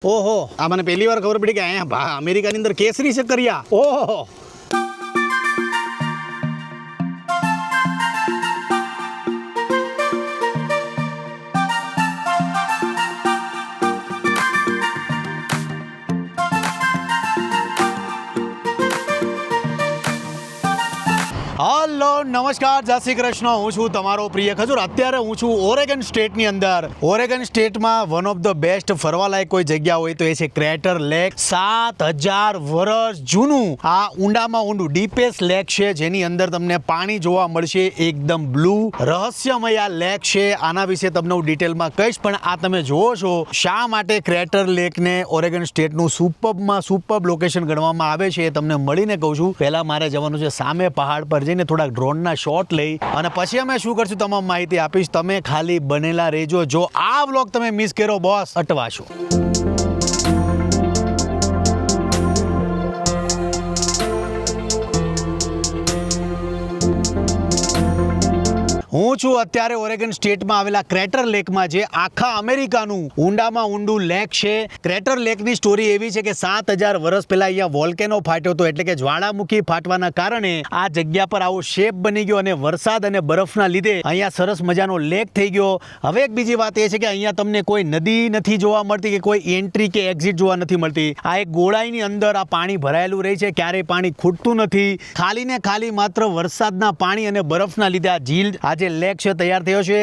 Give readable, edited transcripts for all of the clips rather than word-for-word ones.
ઓહો, આ મને પહેલી વાર ખબર પડી કે અહીંયા અમેરિકાની અંદર કેસરી શક્કરિયા. ઓહો. હલો નમસ્કાર, જય શ્રી કૃષ્ણ. હું છું તમારો પ્રિય ખજૂર. અત્યારે હું છું ઓરેગન સ્ટેટની અંદર. ઓરેગન સ્ટેટમાં વન ઓફ ધ બેસ્ટ ફરવાલાયક કોઈ જગ્યા હોય તો એ છે ક્રેટર લેક. 7000 વર્ષ જૂનું આ ઊંડામાં ઊંડું ડીપેસ્ટ લેક છે, જેની અંદર તમને પાણી જોવા મળશે એકદમ બ્લુ. રહસ્યમય આ લેક છે. આના વિશે તમને હું ડિટેલમાં કહીશ, પણ આ તમે જોવો છો શા માટે ક્રેટર લેકને ઓરેગન સ્ટેટનું સુપર્બમાં સુપર્બ લોકેશન ગણવામાં આવે છે એ તમને મળીને કહું છું. પહેલા મારે જવાનું છે સામે પહાડ પર જઈને થોડાક ડ્રોનના શોટ લઈ અને પછી અમે શું કરશું તમામ માહિતી આપીશ. તમે ખાલી બનેલા રહેજો. જો આ વ્લોગ તમે મિસ કર્યો બોસ, અટવાશો. હું છું અત્યારે ઓરેગન સ્ટેટમાં આવેલા ક્રેટર લેકમાં, જે આખા અમેરિકાનું ઊંડામાં ઊંડું લેક છે. ક્રેટર લેકની સ્ટોરી એવી છે કે 7000 વર્ષ પહેલા અહીંયા વોલ્કેનો ફાટ્યો હતો, એટલે કે જ્વાળામુખી ફાટવાના કારણે આ જગ્યા પર આવો શેપ બની ગયો અને વરસાદ અને બરફના લીધે અહીંયા સરસ મજાનો લેક થઈ ગયો. હવે એક બીજી વાત એ છે કે અહીંયા તમને કોઈ નદી નથી જોવા મળતી કે કોઈ એન્ટ્રી કે એક્ઝિટ જોવા નથી મળતી. આ એક ગોળાઈની અંદર આ પાણી ભરાયેલું રહે છે, ક્યારેય પાણી ખૂટતું નથી. ખાલી ને ખાલી માત્ર વરસાદના પાણી અને બરફના લીધે આ ઝીલ જે લેક છે તૈયાર થયો છે.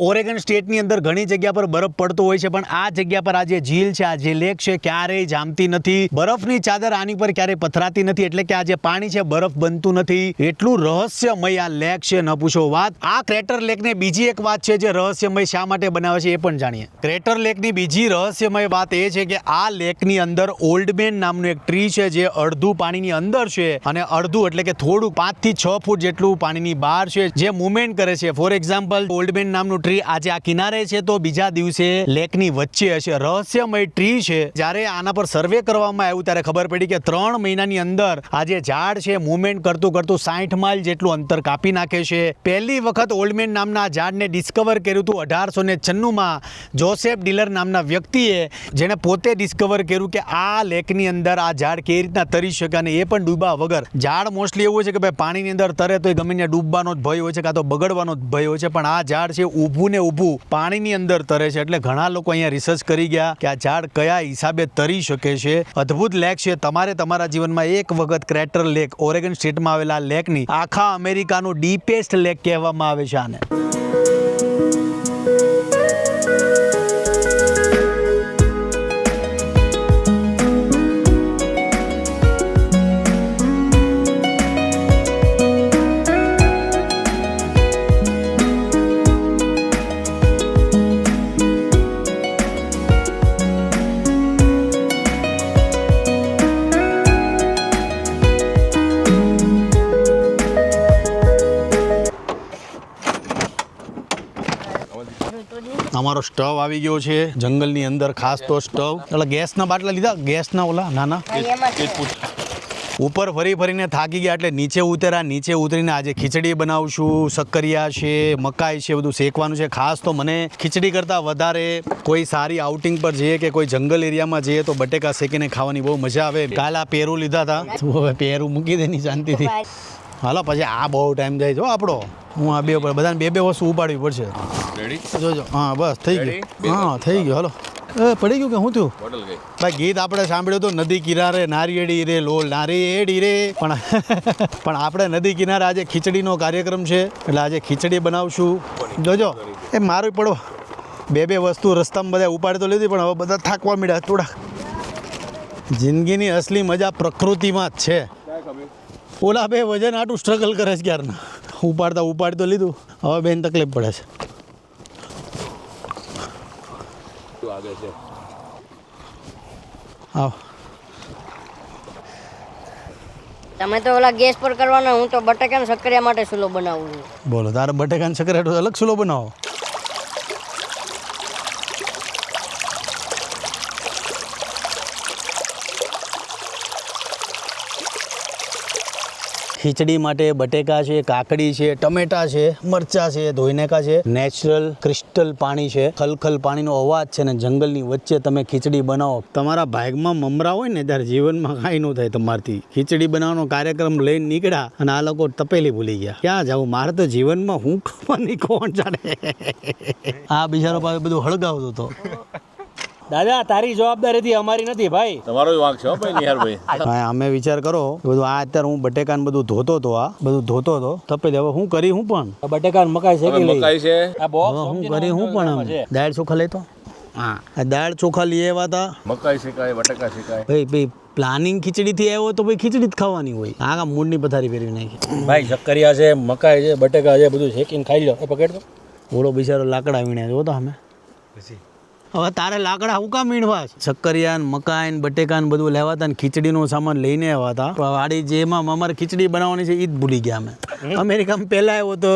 ઓરેગન સ્ટેટની અંદર ઘણી જગ્યા પર બરફ પડતો હોય છે, પણ આ જગ્યા પર આ જે ઝીલ છે, આ જે લેક છે, ક્યારેય જામતી નથી. બરફની ચાદર આની પર ક્યારેય પથરાતી નથી, એટલે કે આ જે પાણી છે બરફ બનતું નથી. એટલું રહસ્યમય આ લેક છે, ન પૂછો વાત. આ ક્રેટર લેકને બીજી એક વાત છે જે રહસ્યમય શા માટે બનાવે છે એ પણ જાણીએ. ક્રેટર લેકની બીજી રહસ્યમય વાત એ છે કે આ લેકની અંદર ઓલ્ડમેન નામનું એક ટ્રી છે, જે અડધું પાણીની અંદર છે અને અડધું એટલે કે થોડું 5 થી 6 ફૂટ જેટલું પાણીની બહાર છે, જે મુવમેન્ટ કરે છે. ફોર એક્ઝામ્પલ, ઓલ્ડમેન નામનું ટ્રી આજે આ કિનારે છે તો બીજા દિવસે લેકની વચ્ચે હશે. રહસ્યમય ટ્રી છે. જ્યારે આના પર સર્વે કરવામાં આવ્યું ત્યારે ખબર પડી કે 3 મહિનાની અંદર આ જે ઝાડ છે મુવમેન્ટ કરતું 60 માઇલ જેટલું અંતર કાપી નાખે છે. પહેલી વખત ઓલ્ડમેન નામના ઝાડને ડિસ્કવર કર્યું હતું 1896માં જોસેફ ડીલર નામના વ્યક્તિએ, જેને પોતે ડિસ્કવર કર્યું કે આ લેકની અંદર આ ઝાડ કેવી રીતના તરી શકે અને એ પણ ડૂબા વગર. ઝાડ મોસ્ટલી એવું છે કે ભાઈ પાણીની અંદર તરે તો ગમે ત્યાં ડૂબવાનો જ ભય હોય છે, કાં તો બગડવાનો જ ભય હોય છે, પણ આ ઝાડ છે ઊભું ને ઊભું પાણીની અંદર તરે છે. એટલે ઘણા લોકો અહીંયા રિસર્ચ કરી ગયા કે આ ઝાડ કયા હિસાબે તરી શકે છે. અદ્ભુત લેક છે. તમારે તમારા જીવનમાં એક વખત ક્રેટર લેક, ઓરેગન સ્ટેટમાં આવેલા લેકની આખા અમેરિકાનું ડીપેસ્ટ લેક કહેવામાં આવે છે આને. અમારો સ્ટવ આવી ગયો છે જંગલની અંદર, ખાસ તો સ્ટવ. એટલે ગેસના બાટલા લીધા, ગેસના ઓલા નાના. ઉપર ફરી ફરીને થાકી ગયા એટલે નીચે ઉતર્યા. નીચે ઉતરીને આજે ખીચડી બનાવશું, શક્કરિયા છે, મકાઈ છે, બધું શેકવાનું છે. ખાસ તો મને ખીચડી કરતાં વધારે કોઈ સારી આઉટિંગ પર જઈએ કે કોઈ જંગલ એરિયામાં જઈએ તો બટેકા શેકીને ખાવાની બહુ મજા આવે. કાલ આ પેરું લીધા હતા, હવે પેરું મૂકી દેની શાંતિથી. હાલો, પછી આ બહુ ટાઈમ જાય જો આપણો. હું આ બધાને બે વસ્તુ ઉપાડવી પડશે. જોજો. હા બસ થઈ ગયું. હા થઈ ગયું. હાલો, પડી ગયું કે શું થયું? ભાઈ ગીત આપણે સાંભળ્યું તો નદી કિનારે નારિયેળી રે લોલ નારિયેળી રે, પણ આપણે નદી કિનારે આજે ખીચડીનો કાર્યક્રમ છે એટલે આજે ખીચડી બનાવશું. જોજો એ મારું પડો. બે વસ્તુ રસ્તામાં બધા ઉપાડી તો લીધી, પણ હવે બધા થાકવા મળ્યા થોડા. જિંદગીની અસલી મજા પ્રકૃતિમાં જ છે. ઓલા બે વજન આટલું સ્ટ્રગલ કરે છે ક્યારના. ઉપાડી તો લીધું, હવે બેન તકલીફ પડે છે. તમે તો ઓલા ગેસ પર કરવાના, હું તો બટેકા ને શક્કરિયા માટે સુલો બનાવું છું. બોલો, તારે બટેકા ને શક્કરિયા અલગ સુલો બનાવો? ખીચડી માટે બટેકા છે, કાકડી છે, ટમેટા છે, મરચા છે, ધોઈનેકા છે, નેચરલ ક્રિસ્ટલ પાણી છે, ખલખલ પાણીનો અવાજ છે ને જંગલની વચ્ચે તમે ખીચડી બનાવો. તમારા ભાગમાં મમરા હોય ને ત્યારે જીવનમાં કાંઈ ન થાય તમારથી. ખીચડી બનાવવાનો કાર્યક્રમ લઈને નીકળ્યા અને આ લોકો તપેલી ભૂલી ગયા. ક્યાં જાવું? મારે તો જીવનમાં હું કરવાની કોણ જાણે. આ બિચારો પાસે બધું હળગાવતો હતો. દાદા તારી જવાબદારી હતી, અમારી નથી ભાઈ. તમારો વાંક છે ભાઈ નિહારભાઈ. હા, અમે વિચાર કરો બધું આ અત્યારે હું બટેકાને બધું ધોતો હતો, આ બધું ધોતો હતો તપેલી. હવે હું કરી હું પણ બટેકા મકાઈ શેકી લઈ. મકાઈ છે આ બોક્સ હવે હું કરી હું પણ આમ દાળ ચોખા લેતો. હા, આ દાળ ચોખા લઈ આવ્યા હતા મકાઈ શેકાય, બટાકા શેકાય. ભાઈ પ્લાનિંગ ખીચડીથી આવ્યો તો ભાઈ ખીચડી જ ખાવાની હોય. આ મૂડની પથારી ફેરવી નાખી. ભાઈ શક્કરિયા છે, મકાઈ છે, બટેકા છે, બધું શેકીને ખાઈ લો. એ પકડ તો. ઓલો બિચારો લાકડા વીણ્યા જો તો અમે. હવે તારે લાકડા હું કામ વીણવા? શક્કરિયા મકાઈ બટેકા ને બધું લેવાતા ને ખીચડીનો સામાન લઈને આવ્યા હતા. પણ વાડી જેમાં અમારે ખીચડી બનાવવાની છે એ જ ભૂલી ગયા અમે. અમેરિકામાં પહેલા આવ્યો તો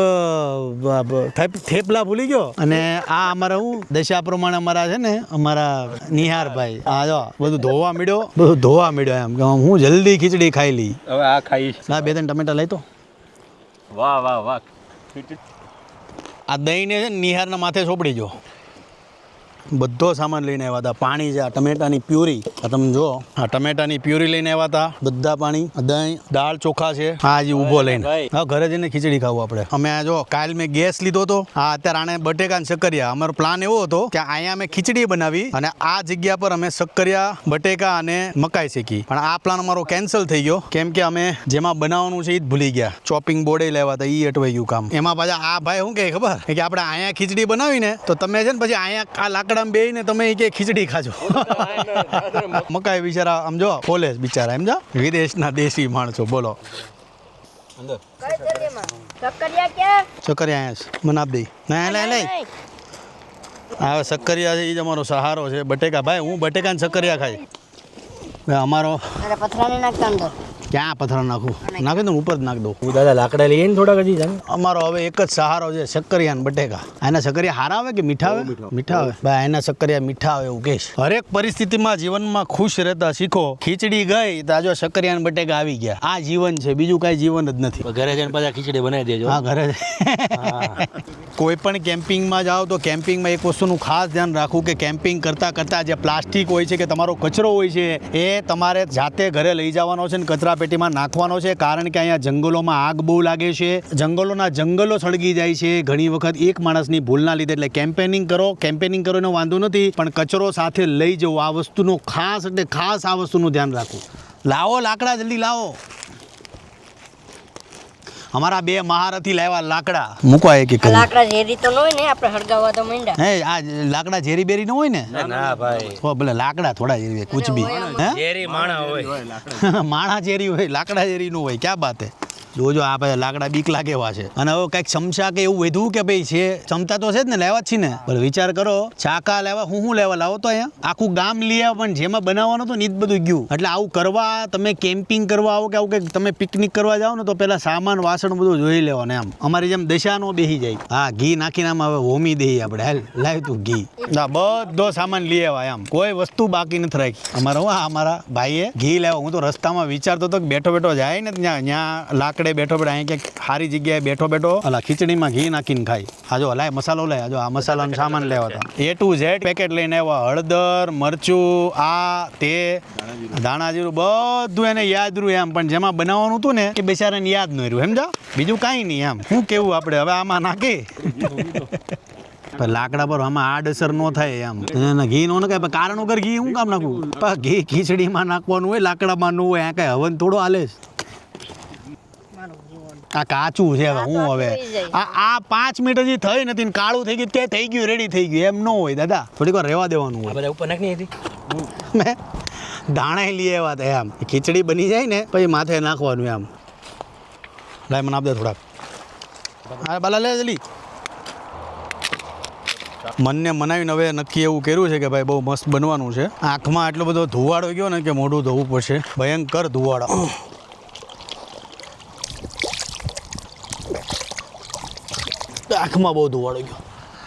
થેપલા ભૂલી ગયો. અને આ અમારા હું દશા પ્રમાણે અમારા છે ને અમારા નિહારભાઈ આ જો બધું ધોવા મળ્યો એમ કે હું જલ્દી ખીચડી ખાઈ લઈ. હવે આ ખાઈ. ના, 2-3 ટમેટા લઈ તો. વાહ વાહ વાહ. આ દહીંને છે ને નિહારના માથે ચોપડી જો. બધો સામાન લઈને આવ્યા હતા. પાણી છે, આ ટમેટાની પ્યુરી, આ તમે જો આ ટમેટાની પ્યુરી લઈને આવ્યા હતા. બધા પાણી, દહીં, દાળ ચોખા છે. હા હજી ઊભો લઈને હા ઘરે જઈને ખીચડી ખાવું આપણે. અમે આ જો કાલ મેં ગેસ લીધો હતો. હા, અત્યારે આને બટેકા ને શક્કરિયા. અમારો પ્લાન એવો હતો કે અહીંયા અમે ખીચડી બનાવી અને આ જગ્યા પર અમે શક્કરિયા, બટેકા અને મકાઈ શેકી. પણ આ પ્લાન અમારો કેન્સલ થઈ ગયો કેમ કે અમે જેમાં બનાવવાનું છે એ જ ભૂલી ગયા. ચોપિંગ બોર્ડે લેવા હતા, એ અટવાઈ ગયું કામ. એમાં પાછા આ ભાઈ શું કહે ખબર કે આપણે અહીંયા ખીચડી બનાવીને તો તમે છે ને પછી અહીંયા આ લાકડા બે ને તમે કે ખીચડી ખાજો. મકાઈ બિચારા આમ જો પોલેસ બિચારા એમ જો વિદેશના દેશી માણસો. બોલો શક્કરિયા ક્યાં? શક્કરિયા અહીંયા છે, મને આપ દઈ. ના લે હવે શક્કરિયા છે એ જ અમારો સહારો છે. બટેકા ભાઈ હું બટેકા ને શક્કરિયા ખાઈ. ભાઈ અમારો અરે પથરાને નાખતા અંદર. ક્યાં પથરા નાખું? નાખી દઉં ઉપર જ નાખ દઉં. હું દાદા લાકડા લઈએ ને થોડાક હજી જાને. અમારો હવે એક જ સહારો છે શક્કરિયા ને બટેકા. એના શક્કરિયા હારા આવે કે મીઠા આવે? મીઠા આવે ભાઈ, એના શક્કરિયા મીઠા આવે એવું કહીશ. હરેક પરિસ્થિતિમાં જીવનમાં ખુશ રહેતા શીખો. ખીચડી ગઈ તો આ જો શક્કરિયા ને બટેકા આવી ગયા. આ જીવન છે, બીજું કાંઈ જીવન જ નથી. ઘરે જઈને પાછા ખીચડી બનાવી દેજો. હા, ઘરે કોઈ પણ કેમ્પિંગમાં જાઓ તો કેમ્પિંગમાં એક વસ્તુનું ખાસ ધ્યાન રાખવું કે કેમ્પિંગ કરતાં કરતાં જે પ્લાસ્ટિક હોય છે કે તમારો કચરો હોય છે એ તમારે જાતે ઘરે લઈ જવાનો છે ને કચરા પેટીમાં નાખવાનો છે. કારણ કે અહીંયા જંગલોમાં આગ બહુ લાગે છે, જંગલો સળગી જાય છે ઘણી વખત એક માણસની ભૂલના લીધે. એટલે કેમ્પેનિંગ કરો એનો વાંધો નથી, પણ કચરો સાથે લઈ જવો આ વસ્તુનો ખાસ એટલે ખાસ આ વસ્તુનું ધ્યાન રાખવું. લાવો લાકડા, જલ્દી લાવો. અમારા 2 મહારથી લાવ્યા લાકડા મૂકવા એક લાકડા ઝેરી તો ન હોય ને, આપણે હળગાવવા તો માંડ્યા. હે આ લાકડા ઝેરી બેરી ન હોય ને? ના ભાઈ, હો ભલે લાકડા થોડા ઝેરી કુછ બી. હે ઝેરી માણા હોય. માણા ઝેરી હોય, લાકડા ઝેરી નું હોય. ક્યાં બાત હે? જોજો આ ભાઈ લાકડા બીક લાગે એવા છે. અને હવે કંઈક ચમચા કે એવું વધ્યું કે ભાઈ છે ચમચા તો છે જ ને, લેવા જ છે ને. પણ વિચાર કરો ચાકા લેવા હું લેવા લાવો તો અહીંયા આખું ગામ લઈ આવ્યા, પણ જેમાં બનાવવાનું હતું ને એ જ બધું ગયું. એટલે આવું કરવા તમે કેમ્પિંગ કરવા આવો કે આવું કંઈક તમે પિકનિક કરવા જાઓ ને તો પેલા સામાન વાસણ બધું જોઈ લેવાનું. એમ અમારી જેમ દશા નો બેસી જાય. હા, ઘી નાખીને આમ હવે હોમી દઈએ આપણે. હાલ લાવ તું ઘી. બધો સામાન લઈ આવ્યા, એમ કોઈ વસ્તુ બાકી નથી રાખી. અમારા ભાઈએ ઘી લેવા. હું તો રસ્તામાં વિચારતો હતો કે બેઠો જાય ને ત્યાં લાકડા બેઠો અહીં ક્યાંક સારી જગ્યાએ બેઠો અલા ખીચડીમાં ઘી નાખીને ખાઈ. આ જો લાય મસાલો લાય. જો આ મસાલાનો સામાન લેવા હતા. A to Z પેકેટ લઈને આવ્યા. હળદર, મરચું, આ તે ધાણા જીરું બધું એને યાદ રહ્યું એમ. પણ જેમાં બનાવવાનું હતું ને એ બેચારાને યાદ ન રહ્યું. સમજા? બીજું કાંઈ નહીં એમ. શું કેવું આપણે હવે આમાં નાખી લાકડા પર આમાં આડઅસર ન થાય એમ. ઘી નો નખાય કારણ વગર ઘી હું કામ નાખું? ઘી ખીચડીમાં નાખવાનું હોય, લાકડામાં ન હોય. આ કઈ હવન થોડો હાલે. આ કાચું છે હવે હું હવે આ 5 મિનિટ હજી થઈ નથી ને કાળું થઈ ગયું, તે થઈ ગયું, રેડી થઈ ગયું. એમ ન હોય દાદા, થોડીક વાર રહેવા દેવાનું હોય. ઉપર નાખની હતી મેં દાણા લઈ આવ્યા હતા એમ. ખીચડી બની જાય ને પછી માથે નાખવાનું એમ. લાય મને આપ દે થોડાક. હા બાલા લે જલ્દી. મનને મનાવીને હવે નક્કી એવું કર્યું છે કે ભાઈ બહુ મસ્ત બનવાનું છે. આંખમાં એટલો બધો ધુવાડો ગયો ને કે મોઢું ધોવું પડશે. ભયંકર ધુવાડો. આંખમાં બહુ ધુવાડો ગયો.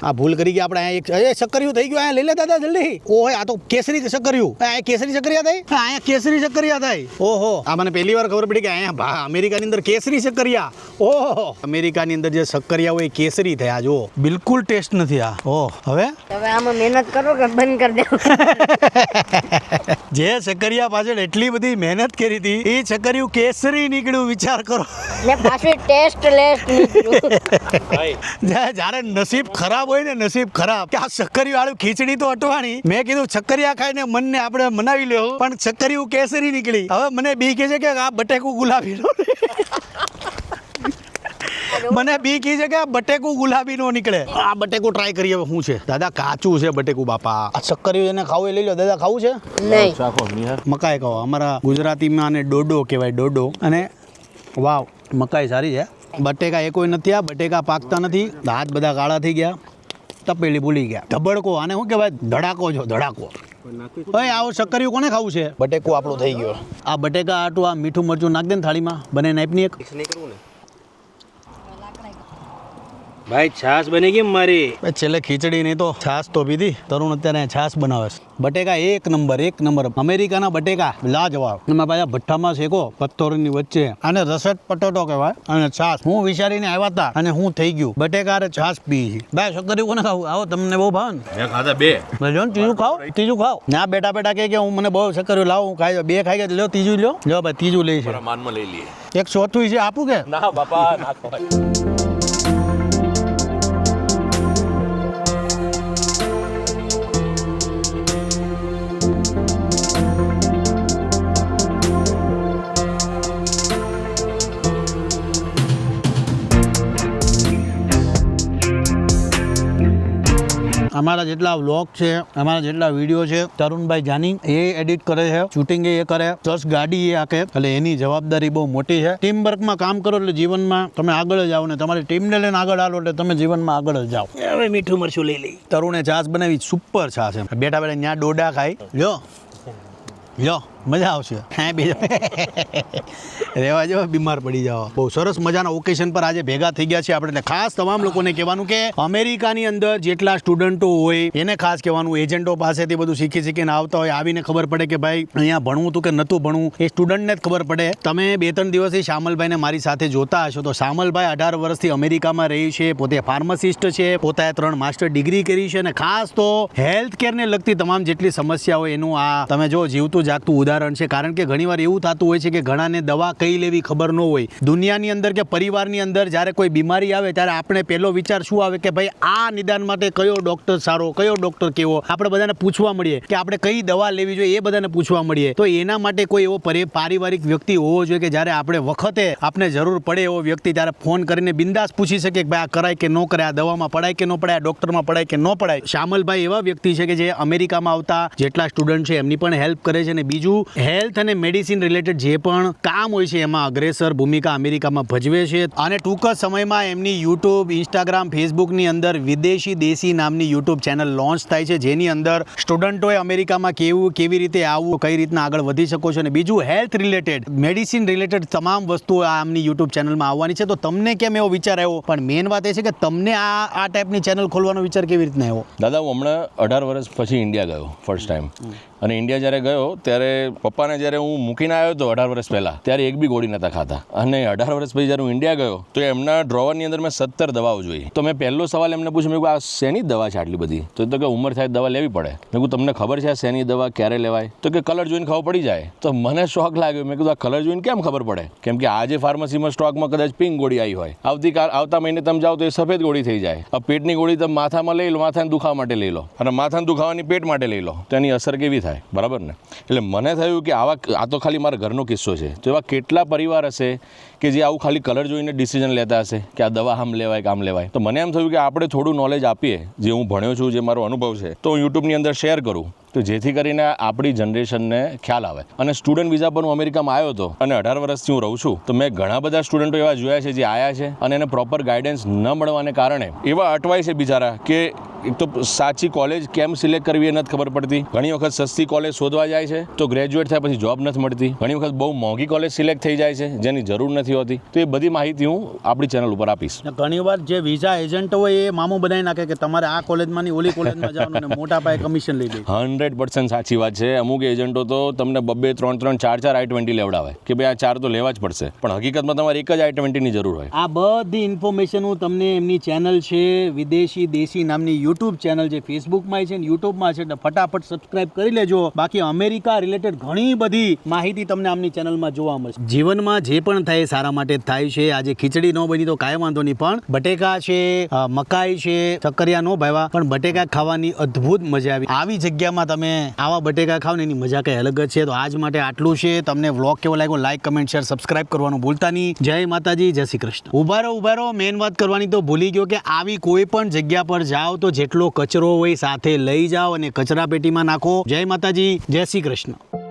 આ ભૂલ કરી ગયા આપણે અહીંયા એક સક્કરિયું થઈ ગયું. અહીંયા લઈ લે દાદા જલ્દી. ઓહો આ તો કેસરી સક્કરિયું. અહીંયા કેસરી સક્કરિયા થાય. અહીંયા કેસરી સક્કરિયા થાય. ઓહો આ મને પહેલી વાર ખબર પડી કે અહીંયા અમેરિકાની અંદર કેસરી સક્કરિયા. ઓહો અમેરિકાની અંદર જે સક્કરિયા હોય એ કેસરી થયા. જો બિલકુલ ટેસ્ટ નથી આ. ઓહ હવે આમાં મહેનત કરો કે બંધ કરી દો. જે સક્કરિયા પાછળ એટલી બધી મહેનત કરી હતી એ સક્કરિયું કેસરી નીકળ્યું. વિચાર કરો ને પાછું ટેસ્ટ લેસ્ટ નીકળ્યું. જ્યારે નસીબ ખરાબ હોય ને નસીબ ખરાબ કે આ સક્કરિયું વાળું ખીચડી તો અટવાની. મેં કીધું સક્કરિયા ખાઈને મનને આપણે મનાવી લેવું પણ સક્કરિયું કેસરી નીકળી. હવે મને બી કહે છે કે આ બટેકું ગુલાબી મને બી કહે છે કે આ બટેકું ગુલાબી નો નીકળે. આ બટેકું ટ્રાય કરીએ શું છે. દાદા કાચું છે બટેકું બાપા. આ સક્કરિયું એને ખાવું એ લઈ લો. દાદા ખાવું છે નહીં. ચાખો નિહાર. મકાઈ કહો. અમારા ગુજરાતીમાં આને ડોડો કહેવાય. ડોડો. અને વાવ મકાઈ સારી છે. બટેકા એ કોઈ નથી. આ બટેકા પાકતા નથી. હાથ બધા કાળા થઈ ગયા. તપેલી ભૂલી ગયા. ધબડકો આને શું કહેવાય. ધડાકો જો ધડાકો. ભાઈ આવો સક્કરિયું કોને ખાવું છે. બટેકું આપણું થઈ ગયું. આ બટેકા આટું આ મીઠું મરચું નાખ દે ને થાળીમાં. બને નાઈપની એક ભાઈ છાશ બની ગઈ મારી. છેલ્લે ખીચડી નહીં તો છાશ તો પીધી. તરુણ અત્યારે છાશ બનાવે છે. બટેકા એક નંબર. અમેરિકાના બટેકા લાજવાબ. એમાં પાછા ભઠ્ઠામાં શેકો પથ્થરોની વચ્ચે. અને રસટ પટેટો કહેવાય. અને છાશ હું વિચારીને આવ્યા હતા અને હું થઈ ગયું. બટેકા અને છાશ પી. ભાઈ સક્કરિયું કોને ખાવું. આવો તમને બહુ ભાવે ને. મેં ખાધા 2. લો ત્રીજું ખાઓ. ના બેટા કે હું મને બહુ સક્કરિયું લાવું. હું ખાઈ 2 ખાઈ ગયા. લો ત્રીજું લો ભાઈ ત્રીજું લઈ છે. માનમાં લઈ લઈએ. એક ચોથું છે આપું કે ના બાપા ના ખવાય. અમારા જેટલા વ્લોગ છે અમારા જેટલા વિડીયો છે તરુણભાઈ જાની એ એડિટ કરે છે. શૂટિંગ એ કરે પ્લસ ગાડી એ આકે. એટલે એની જવાબદારી બહુ મોટી છે. ટીમ વર્કમાં કામ કરો એટલે જીવનમાં તમે આગળ જ જાઓ ને તમારી ટીમને લઈને આગળ હાલો એટલે તમે જીવનમાં આગળ જ જાઓ. હવે મીઠું મરચું લઈ લઈ. તરુણે છાશ બનાવી સુપર છાશ. એમ બેઠા ત્યાં ડોડા ખાઈ લ્યો મજા આવશે. હા બીજો રહેવા જો બીમાર પડી જાઓ. બહુ સરસ મજાના ઓકેશન પર આજે ભેગા થઈ ગયા છે આપણે. એટલે ખાસ તમામ લોકોને કહેવાનું કે અમેરિકાની અંદર જેટલા સ્ટુડન્ટો હોય એને ખાસ કહેવાનું એજન્ટો પાસેથી બધું શીખીને આવતા હોય. આવીને ખબર પડે કે ભાઈ અહીંયા ભણવું હતું કે નહોતું ભણવું એ સ્ટુડન્ટને જ ખબર પડે. તમે 2-3 દિવસથી શામલભાઈને મારી સાથે જોતા હશો તો શામલભાઈ 18 વર્ષથી અમેરિકામાં રહી છે. પોતે ફાર્માસિસ્ટ છે. પોતાએ 3 માસ્ટર ડિગ્રી કરી છે. અને ખાસ તો હેલ્થ કેરને લગતી તમામ જેટલી સમસ્યા હોય એનું આ તમે જો જીવતું જાગતું ઉદાહરણ છે. કારણ કે ઘણીવાર એવું થતું હોય છે કે ઘણાને દવા કઈ લેવી ખબર ન હોય. દુનિયાની અંદર કે પરિવારની અંદર જ્યારે કોઈ બીમારી આવે ત્યારે આપણે પહેલો વિચાર શું આવે કે ભાઈ આ નિદાન માટે કયો ડોક્ટર સારો કયો ડોક્ટર કેવો આપણે બધાને પૂછવા મળીએ કે આપણે કઈ દવા લેવી જોઈએ એ બધાને પૂછવા મળીએ. તો એના માટે કોઈ એવો પારિવારિક વ્યક્તિ હોવો જોઈએ કે જ્યારે આપણે વખતે આપણે જરૂર પડે એવો વ્યક્તિ ત્યારે ફોન કરીને બિંદાસ પૂછી શકે કે ભાઈ આ કરાય કે ન કરાય. આ દવામાં પડાય કે ન પડાય. આ ડોક્ટરમાં પડાય કે ન પડાય. શામલભાઈ એવા વ્યક્તિ છે કે જે અમેરિકામાં આવતા જેટલા સ્ટુડન્ટ છે એમની પણ હેલ્પ કરે છે. અને બીજું હેલ્થ અને મેડિસિન રિલેટેડ જે પણ કામ હોય છે એમાં અગ્રેસર ભૂમિકા અમેરિકામાં ભજવે છે. અને ટૂંક જ સમયમાં એમની યુટ્યુબ ઇન્સ્ટાગ્રામ ફેસબુકની અંદર વિદેશી દેશી નામની યુટ્યુબ ચેનલ લોન્ચ થાય છે જેની અંદર સ્ટુડન્ટોએ અમેરિકામાં કેવી રીતે આવવું કઈ રીતના આગળ વધી શકો છો. અને બીજું હેલ્થ રિલેટેડ મેડિસિન રિલેટેડ તમામ વસ્તુઓ આમની યુટ્યુબ ચેનલમાં આવવાની છે. તો તમને કેમ એવો વિચાર આવ્યો. પણ મેઇન વાત એ છે કે તમને આ ટાઈપની ચેનલ ખોલવાનો વિચાર કેવી રીતના આવ્યો. દાદા હું હમણાં 18 વર્ષ પછી ઇન્ડિયા ગયો ફર્સ્ટ ટાઈમ. અને ઇન્ડિયા જ્યારે ગયો ત્યારે પપ્પાને જ્યારે હું મૂકીને આવ્યો હતો 18 વર્ષ પહેલાં ત્યારે એક બી ગોળી નહોતા ખાતા. અને 18 વર્ષ પછી જ્યારે હું ઇન્ડિયા ગયો તો એમના ડ્રોવરની અંદર મેં 17 દવાઓ જોઈ. તો મેં પહેલો સવાલ એમને પૂછ્યું મેં કહ્યું આ શેની દવા છે આટલી બધી. તો કે ઉંમર થાય દવા લેવી પડે. મેં કહ્યું તમને ખબર છે આ શેની દવા ક્યારે લેવાય. તો કે કલર જોઈને ખબર પડી જાય. તો મને શોખ લાગ્યો. મેં કીધું આ કલર જોઈને કેમ ખબર પડે. કેમ કે આજે ફાર્મસીમાં સ્ટોકમાં કદાચ પિંક ગોળી આવી હોય આવતા મહિને તમે જાઓ તો એ સફેદ ગોળી થઈ જાય. આ પેટની ગોળી તમે માથામાં લઈ લો માથાને દુખાવા માટે લઈ લો અને માથાને દુખાવાની પેટ માટે લઈ લો તો એની અસર કેવી થાય બરાબર ને. એટલે મને થયું કે આ તો ખાલી મારા ઘરનો કિસ્સો છે. તો એવા કેટલા પરિવાર હશે કે જે આવું ખાલી કલર જોઈને ડિસિઝન લેતા હશે કે આ દવા આમ લેવાય કે આમ લેવાય. તો મને એમ થયું કે આપણે થોડું નોલેજ આપીએ જે હું ભણ્યો છું જે મારો અનુભવ છે તો હું યુટ્યુબની અંદર શેર કરું તો જેથી કરીને આપણી જનરેશનને ખ્યાલ આવે. અને સ્ટુડન્ટ વિઝા પર હું અમેરિકામાં આવ્યો હતો અને 18 વર્ષથી હું રહું છું. તો મેં ઘણા બધા સ્ટુડન્ટો એવા જોયા છે જે આવ્યા છે અને એને પ્રોપર ગાઈડન્સ ન મળવાને કારણે એવા અટવાય છે બિચારા કે એક તો સાચી કોલેજ કેમ સિલેક્ટ કરવી એ નથી ખબર પડતી. ઘણી વખત સસ્તી કોલેજ શોધવા જાય છે તો ગ્રેજ્યુએટ થાય પછી જોબ નથી મળતી. ઘણી વખત બહુ મોંઘી કોલેજ સિલેક્ટ થઈ જાય છે જેની જરૂર નથી નથી હોતી. તો એ બધી માહિતી હું આપણી ચેનલ ઉપર આપીશ. ઘણીવાર જે વિઝા એજન્ટ હોય એ મામું બનાવી નાખે કે તમારે આ કોલેજમાં ની ઓલી કોલેજમાં જવાનું અને મોટા પાયે કમિશન લઈ લે. 100% સાચી વાત છે. અમુક એજન્ટો તો તમને 2-2, 3-3, 4-4 I-20 લેવડાવે કે ભાઈ આ 4 તો લેવા જ પડશે, પણ હકીકતમાં તમારે એક જ I-20 ની જરૂર હોય. આ બધી ઇન્ફોર્મેશન હું તમને એમની ચેનલ છે વિદેશી દેશી નામની યુટ્યુબ ચેનલ છે, ફેસબુકમાં છે ને યુટ્યુબમાં છે, એટલે ફટાફટ સબસ્ક્રાઇબ કરી લેજો. બાકી અમેરિકા રિલેટેડ ઘણી બધી માહિતી તમને આમની ચેનલમાં જોવા મળશે. જીવનમાં જે પણ થાય સારા માટે જ થાય છે. આજે ખીચડી ન બની તો કાંઈ વાંધો નહીં, પણ બટેકા છે, મકાઈ છે, સક્કરિયા ન ભાવ્યા, પણ બટેકા ખાવાની અદ્ભુત મજા આવી. આવી જગ્યામાં તમે આવા બટેકા ખાવ ને એની મજા કંઈ અલગ જ છે. તો આજ માટે આટલું છે. તમને વ્લોગ કેવો લાગ્યો લાઈક, કમેન્ટ, શેર, સબસ્ક્રાઇબ કરવાનું ભૂલતા નહીં. જય માતાજી, જય શ્રી કૃષ્ણ. ઉભા રહો. મેન વાત કરવાની તો ભૂલી ગયો કે આવી કોઈ પણ જગ્યા પર જાઓ તો જેટલો કચરો હોય સાથે લઈ જાઓ અને કચરા પેટીમાં નાખો. જય માતાજી, જય શ્રી કૃષ્ણ.